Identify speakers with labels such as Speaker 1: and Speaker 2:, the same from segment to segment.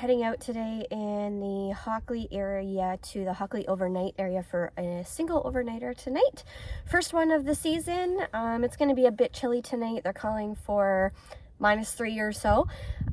Speaker 1: heading out today in the Hockley area to the Hockley overnight area for a single overnighter tonight. First one of the season. It's going to be a bit chilly tonight. They're calling for -3 or so.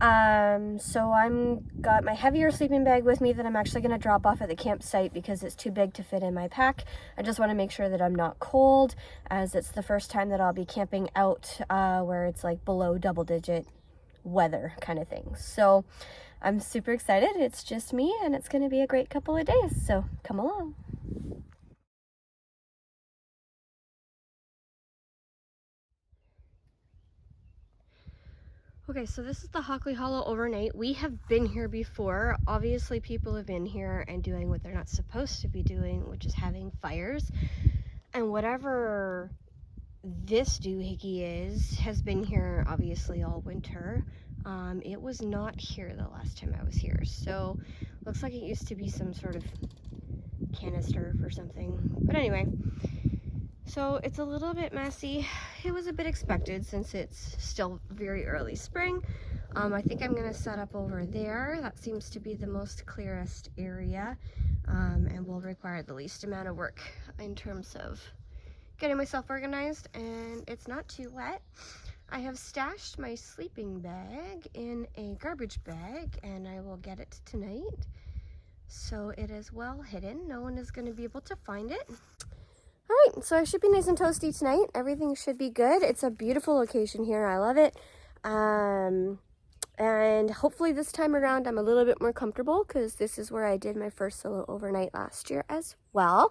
Speaker 1: So I'm got my heavier sleeping bag with me that I'm actually going to drop off at the campsite because it's too big to fit in my pack. I just want to make sure that I'm not cold, as it's the first time that I'll be camping out where it's like below double-digit weather kind of thing. So I'm super excited. It's just me and it's going to be a great couple of days. So come along. Okay, so this is the Hockley Hollow overnight. We have been here before. Obviously, people have been here and doing what they're not supposed to be doing, which is having fires. And whatever this doohickey has been here obviously all winter. It was not here the last time I was here, so looks like it used to be some sort of canister for something. But anyway, so it's a little bit messy. It was a bit expected since it's still very early spring. I think I'm gonna set up over there. That seems to be the most clearest area, and will require the least amount of work in terms of getting myself organized, and it's not too wet. I have stashed my sleeping bag in a garbage bag and I will get it tonight. So it is well hidden. No one is going to be able to find it. All right, so I should be nice and toasty tonight. Everything should be good. It's a beautiful location here. I love it. And hopefully this time around I'm a little bit more comfortable because this is where I did my first solo overnight last year as well.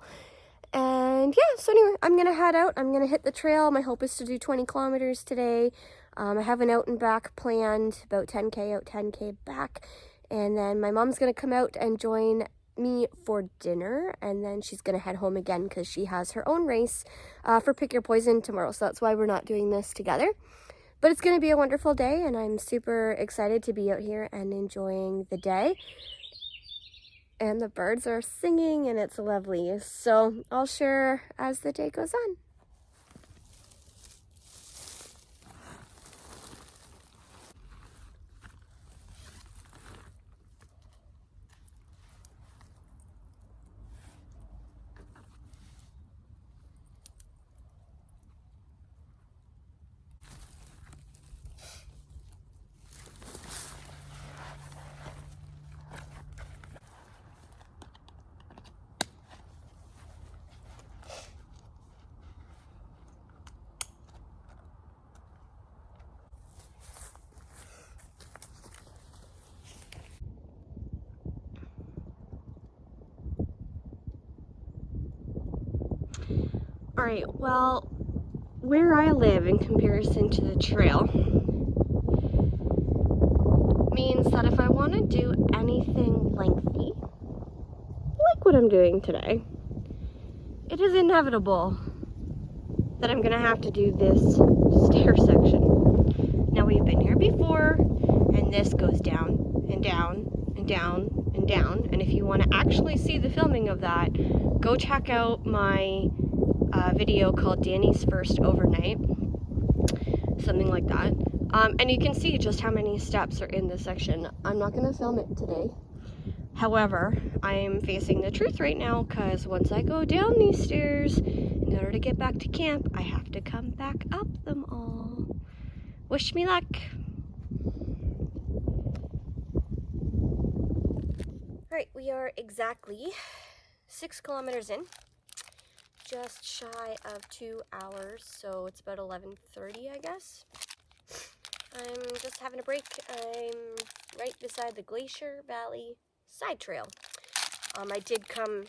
Speaker 1: And yeah, so anyway, I'm gonna head out. I'm gonna hit the trail. My hope is to do 20 kilometers today. I have an out and back planned, about 10K out, 10K back. And then my mom's gonna come out and join me for dinner. And then she's gonna head home again because she has her own race for Pick Your Poison tomorrow. So that's why we're not doing this together. But it's gonna be a wonderful day and I'm super excited to be out here and enjoying the day. And the birds are singing and it's lovely. So I'll share as the day goes on. All right, well, where I live in comparison to the trail means that if I want to do anything lengthy, like what I'm doing today, it is inevitable that I'm gonna have to do this stair section. Now we've been here before, and this goes down and down and down and down. And if you want to actually see the filming of that, go check out my video called Danny's First Overnight, something like that. And you can see just how many steps are in this section. I'm not going to film it today. However, I'm facing the truth right now because once I go down these stairs, in order to get back to camp, I have to come back up them all. Wish me luck. All right, we are exactly 6 kilometers in. Just shy of 2 hours, so it's about 11:30, I guess. I'm just having a break. I'm right beside the Glacier Valley side trail. I did come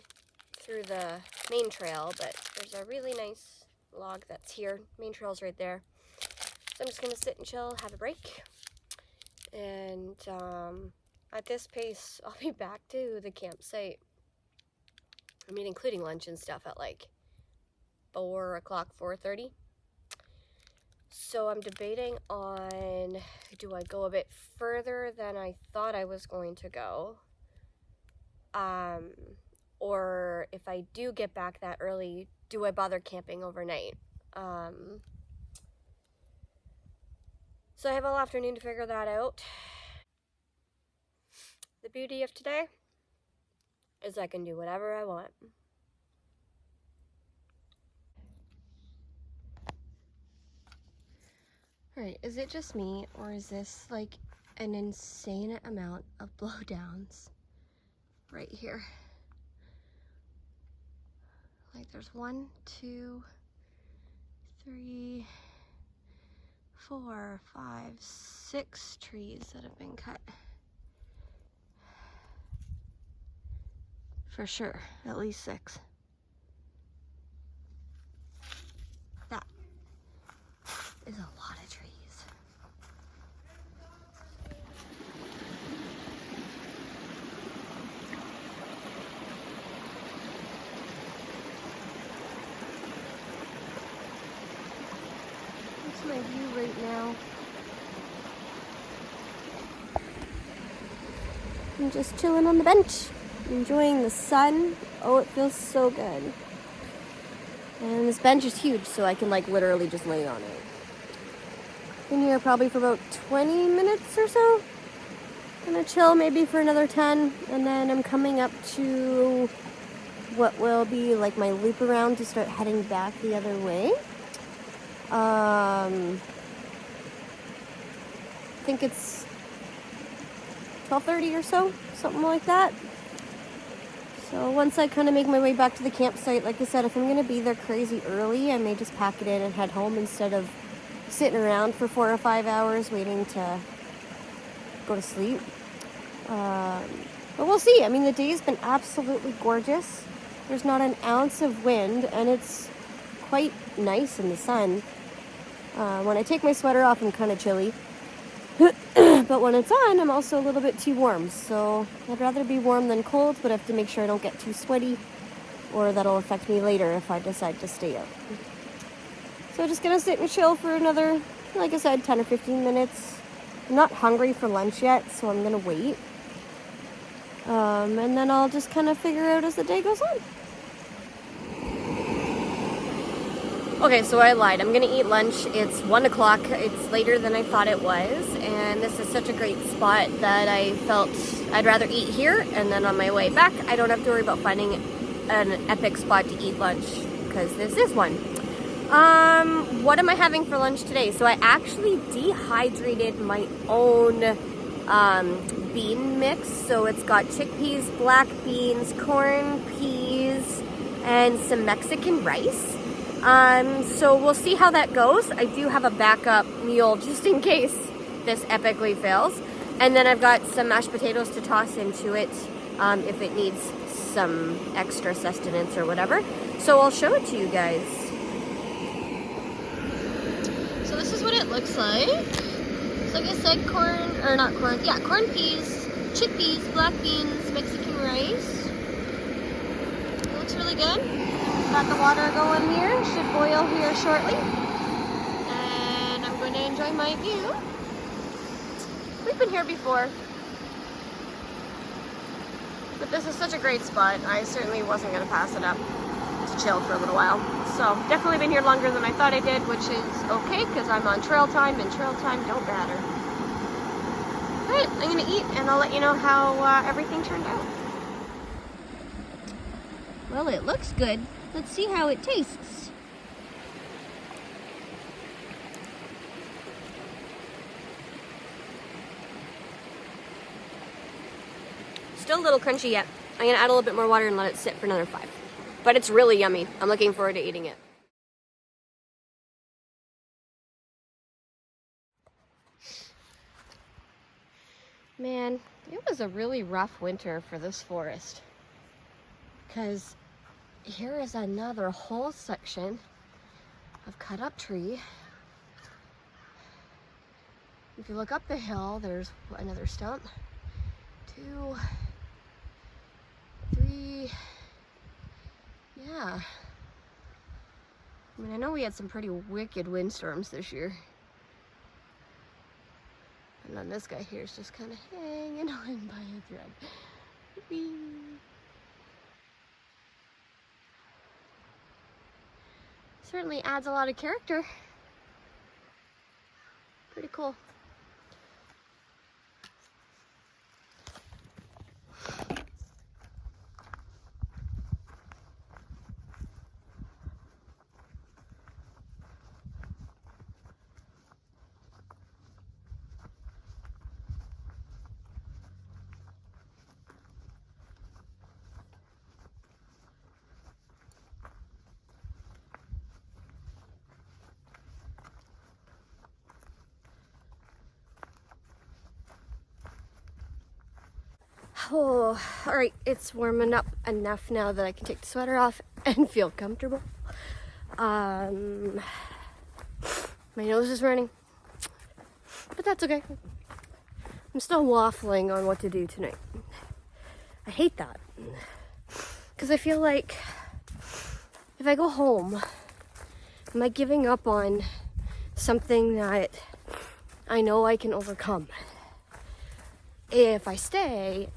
Speaker 1: through the main trail, but there's a really nice log that's here. Main trail's right there. So I'm just gonna sit and chill, have a break. And at this pace, I'll be back to the campsite. I mean, including lunch and stuff at like 4 o'clock, 4:30. So I'm debating on, do I go a bit further than I thought I was going to go? Or if I do get back that early, do I bother camping overnight? So I have all afternoon to figure that out. The beauty of today is I can do whatever I want. Alright, is it just me, or is this like an insane amount of blowdowns right here? Like there's 1, 2, 3, 4, 5, 6 trees that have been cut. For sure, at least 6. That is a lot of trees. That's my view right now. I'm just chilling on the bench, enjoying the sun. Oh, it feels so good. And this bench is huge, so I can like literally just lay on it. Been here probably for about 20 minutes or so. Gonna chill maybe for another 10, and then I'm coming up to what will be like my loop around to start heading back the other way. I think it's 12:30 or so, something like that. So once I kind of make my way back to the campsite, like I said, if I'm going to be there crazy early, I may just pack it in and head home instead of sitting around for 4 or 5 hours waiting to go to sleep. But we'll see. I mean, the day's been absolutely gorgeous. There's not an ounce of wind, and it's quite nice in the sun. When I take my sweater off, I'm kind of chilly. But when it's on, I'm also a little bit too warm. So I'd rather be warm than cold, but I have to make sure I don't get too sweaty, or that'll affect me later if I decide to stay up. So just gonna sit and chill for another, like I said, 10 or 15 minutes. I'm not hungry for lunch yet, so I'm gonna wait. And then I'll just kind of figure out as the day goes on. Okay, so I lied. I'm gonna eat lunch. It's 1 o'clock. It's later than I thought it was, and this is such a great spot that I felt I'd rather eat here, and then on my way back, I don't have to worry about finding an epic spot to eat lunch, because this is one. What am I having for lunch today? So I actually dehydrated my own bean mix. So it's got chickpeas, black beans, corn, peas, and some Mexican rice. So we'll see how that goes. I do have a backup meal just in case this epically fails. And then I've got some mashed potatoes to toss into it if it needs some extra sustenance or whatever. So I'll show it to you guys. So this is what it looks like. So like I said, corn peas, chickpeas, black beans, Mexican rice. It looks really good. Got the water going here, should boil here shortly. And I'm going to enjoy my view. We've been here before. But this is such a great spot. I certainly wasn't going to pass it up to chill for a little while. So definitely been here longer than I thought I did, which is okay because I'm on trail time and trail time don't matter. Alright, I'm going to eat and I'll let you know how everything turned out. Well, it looks good. Let's see how it tastes. Still a little crunchy yet. I'm gonna add a little bit more water and let it sit for another 5. But it's really yummy. I'm looking forward to eating it. Man, it was a really rough winter for this forest. Because here is another whole section of cut up tree. If you look up the hill, there's another stump. 2, 3, yeah. I mean, I know we had some pretty wicked windstorms this year. And then this guy here is just kind of hanging on by a thread. Whee! Certainly adds a lot of character. Pretty cool. Oh, all right, it's warming up enough now that I can take the sweater off and feel comfortable. My nose is running, but that's okay. I'm still waffling on what to do tonight. I hate that, because I feel like if I go home, am I giving up on something that I know I can overcome? If I stay,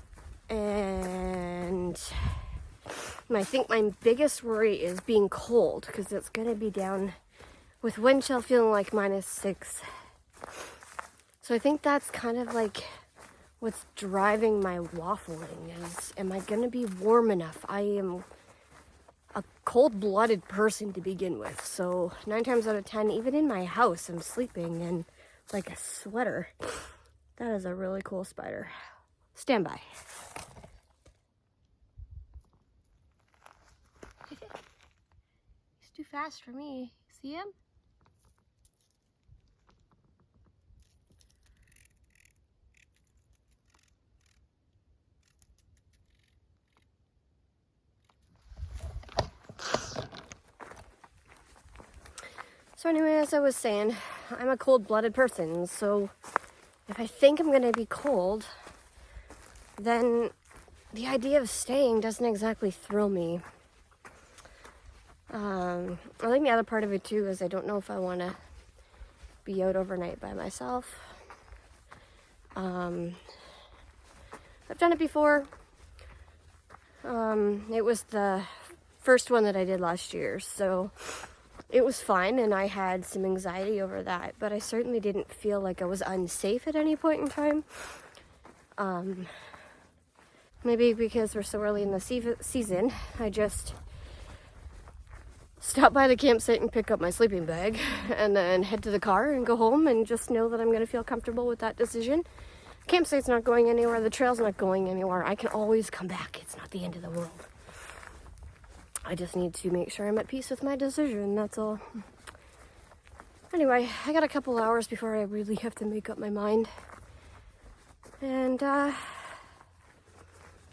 Speaker 1: and I think my biggest worry is being cold, because it's going to be down with wind chill feeling like -6. So I think that's kind of like what's driving my waffling is, am I going to be warm enough? I am a cold-blooded person to begin with, so 9 times out of 10, even in my house, I'm sleeping in like a sweater. That is a really cool spider. Stand by. He's too fast for me. See him? So anyway, as I was saying, I'm a cold-blooded person, so if I think I'm gonna be cold, then the idea of staying doesn't exactly thrill me. I think the other part of it too is I don't know if I want to be out overnight by myself. I've done it before. It was the first one that I did last year, so it was fine, and I had some anxiety over that, but I certainly didn't feel like I was unsafe at any point in time. Maybe because we're so early in the season, I just stop by the campsite and pick up my sleeping bag, and then head to the car and go home, and just know that I'm going to feel comfortable with that decision. Campsite's not going anywhere, the trail's not going anywhere. I can always come back. It's not the end of the world. I just need to make sure I'm at peace with my decision, that's all. Anyway, I got a couple hours before I really have to make up my mind. And,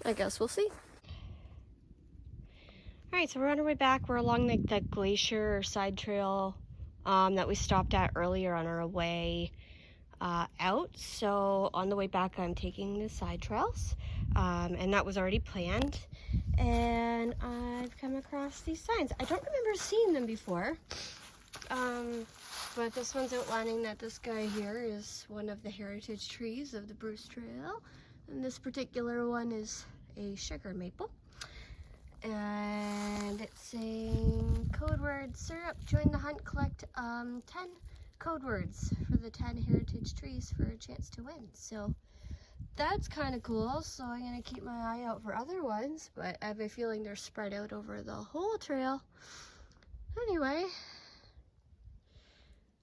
Speaker 1: I guess we'll see. Alright, so we're on our way back. We're along the glacier side trail that we stopped at earlier on our way out. So on the way back, I'm taking the side trails, and that was already planned. And I've come across these signs. I don't remember seeing them before, but this one's outlining that this guy here is one of the heritage trees of the Bruce Trail, and this particular one is a sugar maple. And it's saying code word syrup, join the hunt, collect 10 code words for the 10 heritage trees for a chance to win. So that's kind of cool, so I'm going to keep my eye out for other ones, but I have a feeling they're spread out over the whole trail. Anyway,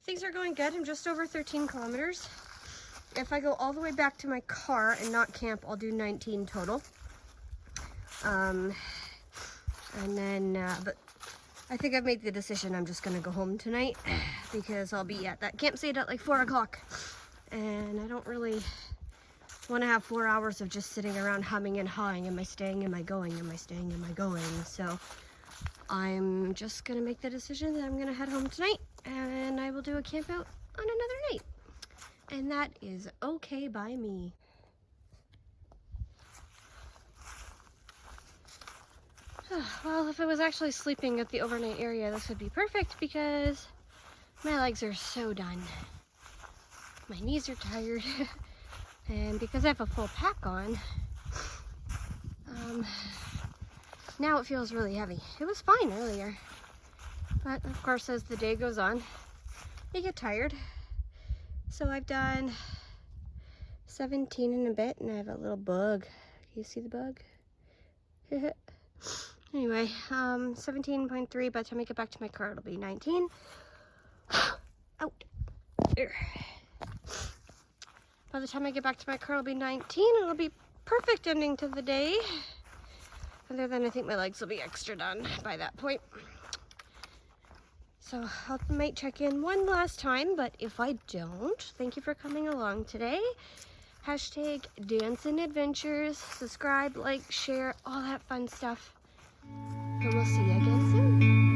Speaker 1: things are going good. I'm just over 13 kilometers. If I go all the way back to my car and not camp, I'll do 19 total. And then, but I think I've made the decision I'm just going to go home tonight, because I'll be at that campsite at like 4 o'clock, and I don't really want to have 4 hours of just sitting around humming and hawing. Am I staying? Am I going? Am I staying? Am I going? So I'm just going to make the decision that I'm going to head home tonight, and I will do a camp out on another night. And that is okay by me. Well, if I was actually sleeping at the overnight area, this would be perfect, because my legs are so done. My knees are tired. And because I have a full pack on, now it feels really heavy. It was fine earlier, but of course as the day goes on, you get tired. So I've done 17 and a bit, and I have a little bug. Can you see the bug? Anyway, 17.3. By the time I get back to my car, it'll be 19. Out. There. By the time I get back to my car, it'll be 19. It'll be perfect ending to the day. Other than I think my legs will be extra done by that point. So I might check in one last time, but if I don't, thank you for coming along today. Hashtag Dance and Adventures. Subscribe, like, share, all that fun stuff. And we'll see you again soon.